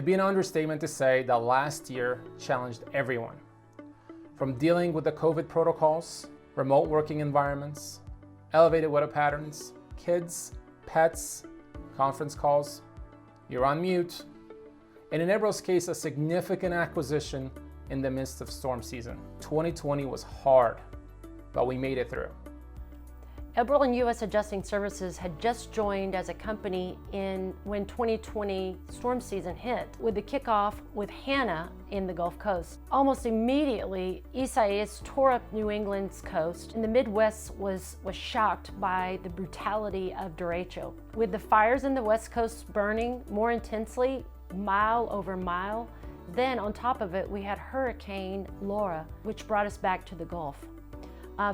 It'd be an understatement to say that last year challenged everyone. From dealing with the COVID protocols, remote working environments, elevated weather patterns, kids, pets, conference calls, you're on mute, and in Eberl's case, a significant acquisition in the midst of storm season. 2020 was hard, but we made it through. Eberl and U.S. Adjusting Services had just joined as a company when 2020 storm season hit, with the kickoff with Hannah in the Gulf Coast. Almost immediately, Isaias tore up New England's coast, and the Midwest was shocked by the brutality of derecho. With the fires in the West Coast burning more intensely, mile over mile, then on top of it, we had Hurricane Laura, which brought us back to the Gulf.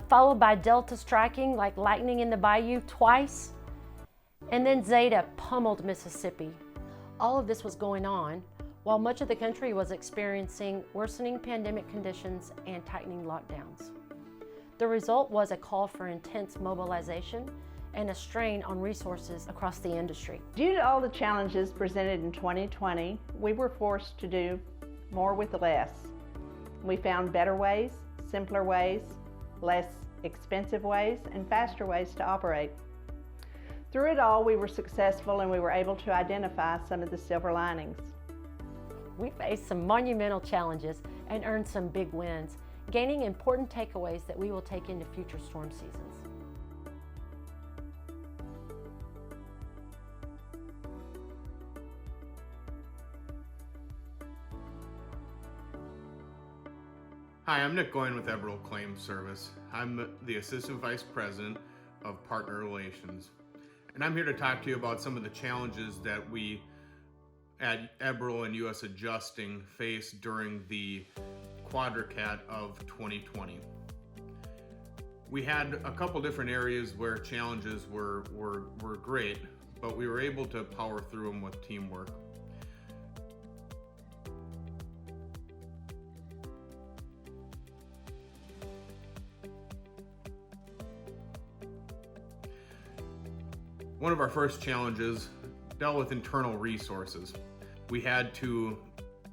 Followed by Delta striking like lightning in the bayou twice, and then Zeta pummeled Mississippi. All of this was going on while much of the country was experiencing worsening pandemic conditions and tightening lockdowns. The result was a call for intense mobilization and a strain on resources across the industry. Due to all the challenges presented in 2020, we were forced to do more with less. We found better ways, simpler ways, less expensive ways, and faster ways to operate. Through it all, we were successful and we were able to identify some of the silver linings. We faced some monumental challenges and earned some big wins, gaining important takeaways that we will take into future storm seasons. Hi, I'm Nick Goyen with Eberl Claims Service. I'm the Assistant Vice President of Partner Relations. And I'm here to talk to you about some of the challenges that we at Eberl and U.S. Adjusting faced during the QuadraCAT of 2020. We had a couple different areas where challenges were great, but we were able to power through them with teamwork. One of our first challenges dealt with internal resources. We had to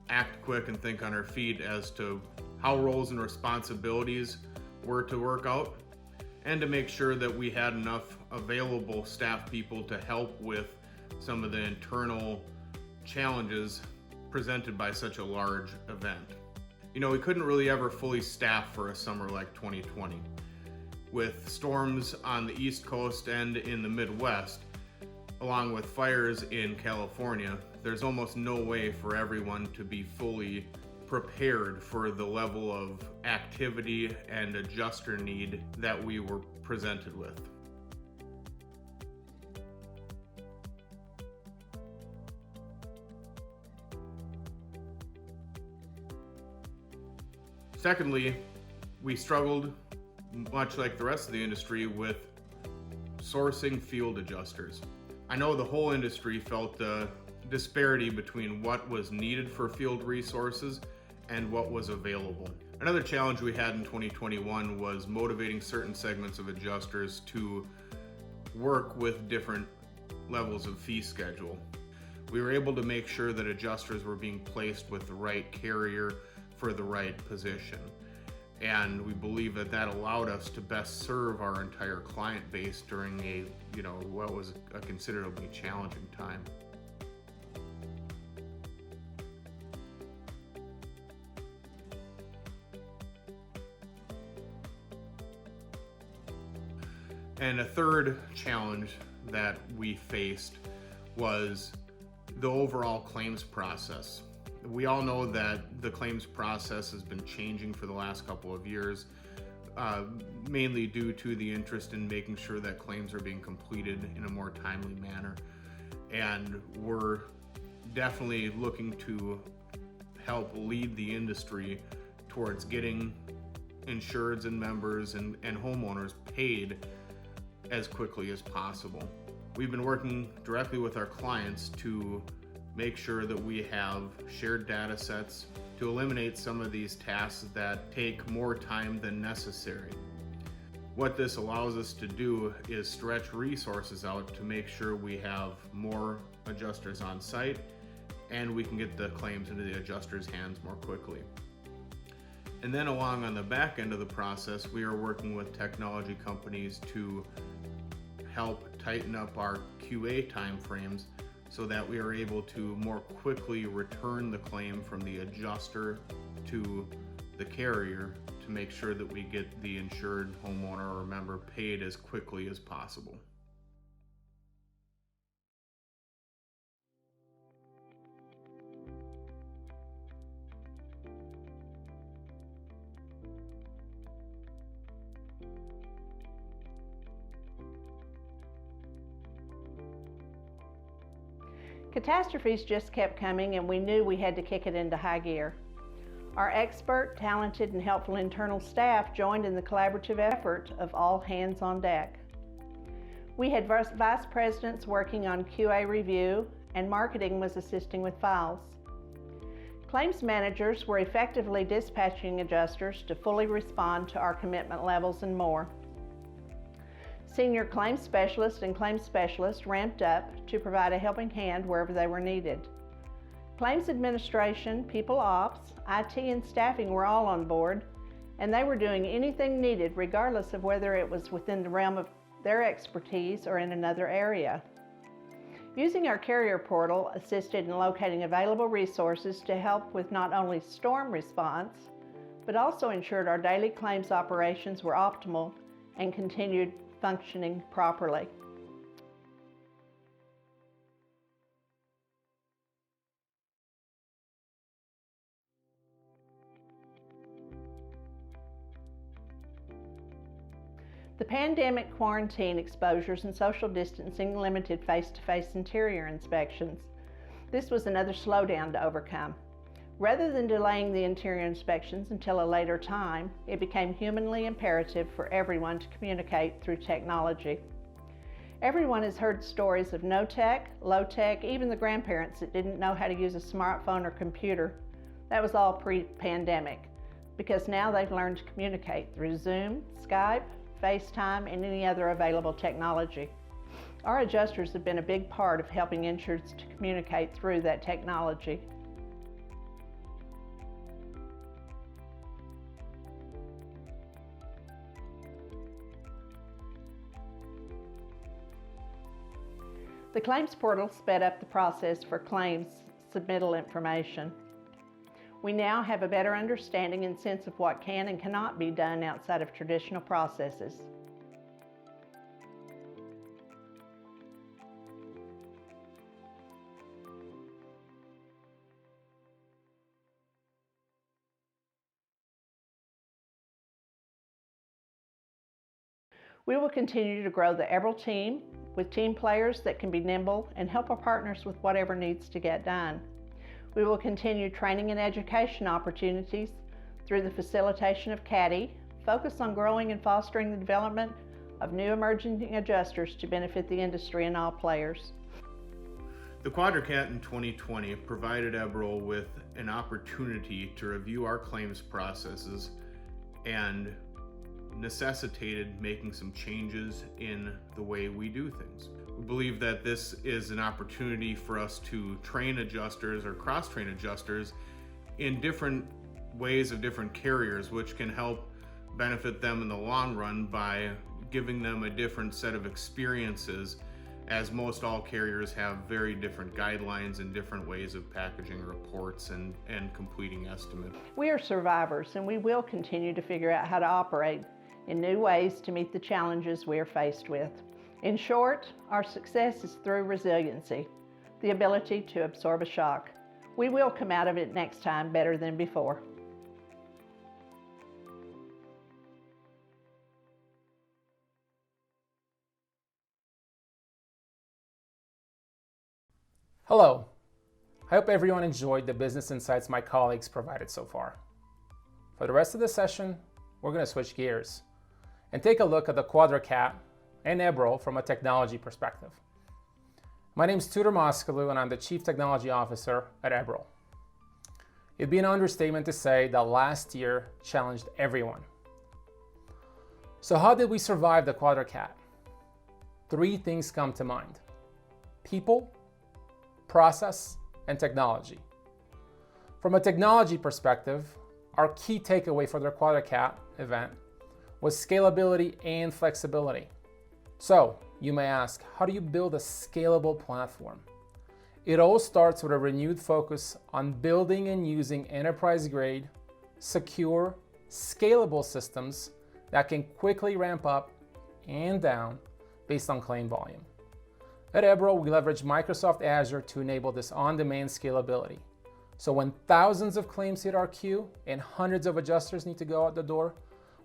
act quick and think on our feet as to how roles and responsibilities were to work out, and to make sure that we had enough available staff people to help with some of the internal challenges presented by such a large event. You know, we couldn't really ever fully staff for a summer like 2020. With storms on the East Coast and in the Midwest, along with fires in California, there's almost no way for everyone to be fully prepared for the level of activity and adjuster need that we were presented with. Secondly, we struggled, much like the rest of the industry, with sourcing field adjusters. I know the whole industry felt the disparity between what was needed for field resources and what was available. Another challenge we had in 2021 was motivating certain segments of adjusters to work with different levels of fee schedule. We were able to make sure that adjusters were being placed with the right carrier for the right position. And we believe that that allowed us to best serve our entire client base during what was a considerably challenging time. And a third challenge that we faced was the overall claims process. We all know that the claims process has been changing for the last couple of years, mainly due to the interest in making sure that claims are being completed in a more timely manner. And we're definitely looking to help lead the industry towards getting insureds and members and homeowners paid as quickly as possible. We've been working directly with our clients to make sure that we have shared data sets to eliminate some of these tasks that take more time than necessary. What this allows us to do is stretch resources out to make sure we have more adjusters on site and we can get the claims into the adjuster's hands more quickly. And then along on the back end of the process, we are working with technology companies to help tighten up our QA timeframes so that we are able to more quickly return the claim from the adjuster to the carrier to make sure that we get the insured homeowner or member paid as quickly as possible. Catastrophes just kept coming, and we knew we had to kick it into high gear. Our expert, talented, and helpful internal staff joined in the collaborative effort of all hands on deck. We had vice presidents working on QA review, and marketing was assisting with files. Claims managers were effectively dispatching adjusters to fully respond to our commitment levels and more. Senior claims specialists and claims specialists ramped up to provide a helping hand wherever they were needed. Claims administration, people ops, IT, and staffing were all on board, and they were doing anything needed regardless of whether it was within the realm of their expertise or in another area. Using our carrier portal assisted in locating available resources to help with not only storm response, but also ensured our daily claims operations were optimal and continued functioning properly. The pandemic quarantine exposures and social distancing limited face-to-face interior inspections. This was another slowdown to overcome. Rather than delaying the interior inspections until a later time, it became humanly imperative for everyone to communicate through technology. Everyone has heard stories of no tech, low tech, even the grandparents that didn't know how to use a smartphone or computer. That was all pre-pandemic, because now they've learned to communicate through Zoom, Skype, FaceTime, and any other available technology. Our adjusters have been a big part of helping insureds to communicate through that technology. The claims portal sped up the process for claims submittal information. We now have a better understanding and sense of what can and cannot be done outside of traditional processes. We will continue to grow the Eberl team with team players that can be nimble and help our partners with whatever needs to get done. We will continue training and education opportunities through the facilitation of CAT, focus on growing and fostering the development of new emerging adjusters to benefit the industry and all players. The QuadraCAT in 2020 provided Eberl with an opportunity to review our claims processes and necessitated making some changes in the way we do things. We believe that this is an opportunity for us to train adjusters or cross-train adjusters in different ways of different carriers, which can help benefit them in the long run by giving them a different set of experiences, as most all carriers have very different guidelines and different ways of packaging reports and completing estimates. We are survivors, and we will continue to figure out how to operate in new ways to meet the challenges we are faced with. In short, our success is through resiliency, the ability to absorb a shock. We will come out of it next time better than before. Hello. I hope everyone enjoyed the business insights my colleagues provided so far. For the rest of the session, we're going to switch gears and take a look at the QuadraCAT and Eberl from a technology perspective. My name is Tudor Moskalu, and I'm the Chief Technology Officer at Eberl. It'd be an understatement to say that last year challenged everyone. So how did we survive the QuadraCAT? 3 things come to mind: people, process, and technology. From a technology perspective, our key takeaway for the QuadraCAT event was scalability and flexibility. So, you may ask, how do you build a scalable platform? It all starts with a renewed focus on building and using enterprise-grade, secure, scalable systems that can quickly ramp up and down based on claim volume. At Eberl, we leverage Microsoft Azure to enable this on-demand scalability. So when thousands of claims hit our queue and hundreds of adjusters need to go out the door,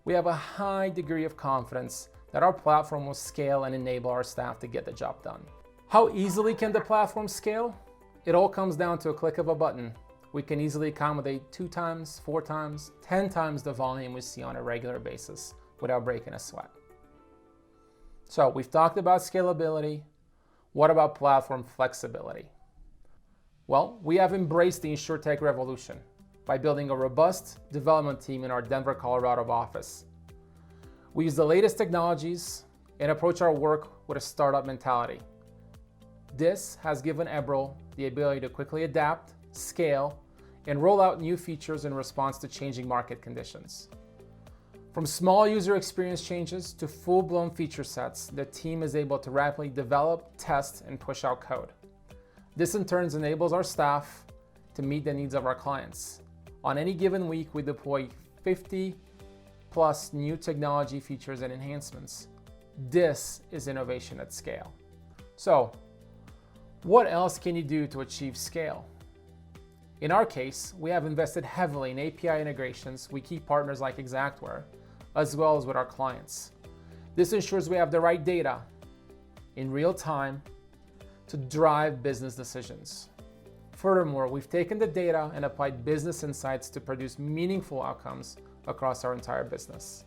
we have a high degree of confidence that our platform will scale and enable our staff to get the job done. How easily can the platform scale? It all comes down to a click of a button. We can easily accommodate 2 times, 4 times, 10 times the volume we see on a regular basis without breaking a sweat. So we've talked about scalability. What about platform flexibility? Well, we have embraced the InsurTech revolution by building a robust development team in our Denver, Colorado office. We use the latest technologies and approach our work with a startup mentality. This has given Eberl the ability to quickly adapt, scale, and roll out new features in response to changing market conditions. From small user experience changes to full-blown feature sets, the team is able to rapidly develop, test, and push out code. This in turn enables our staff to meet the needs of our clients. On any given week, we deploy 50 plus new technology features and enhancements. This is innovation at scale. So, what else can you do to achieve scale? In our case, we have invested heavily in API integrations with key partners like Xactware, as well as with our clients. This ensures we have the right data in real time to drive business decisions. Furthermore, we've taken the data and applied business insights to produce meaningful outcomes across our entire business.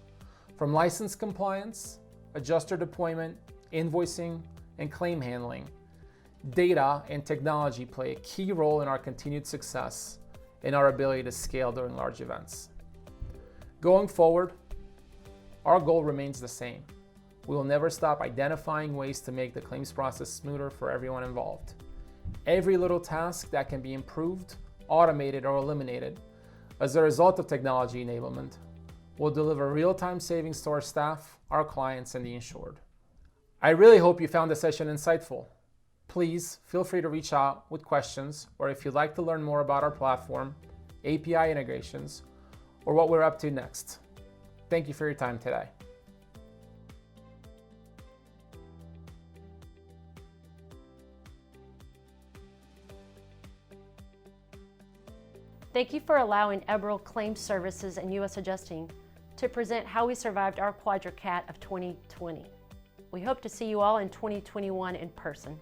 From license compliance, adjuster deployment, invoicing, and claim handling, data and technology play a key role in our continued success and our ability to scale during large events. Going forward, our goal remains the same. We will never stop identifying ways to make the claims process smoother for everyone involved. Every little task that can be improved, automated, or eliminated as a result of technology enablement will deliver real-time savings to our staff, our clients, and the insured. I really hope you found the session insightful. Please feel free to reach out with questions, or if you'd like to learn more about our platform, API integrations, or what we're up to next. Thank you for your time today. Thank you for allowing Eberl Claims Services and U.S. Adjusting to present how we survived our QuadraCAT of 2020. We hope to see you all in 2021 in person.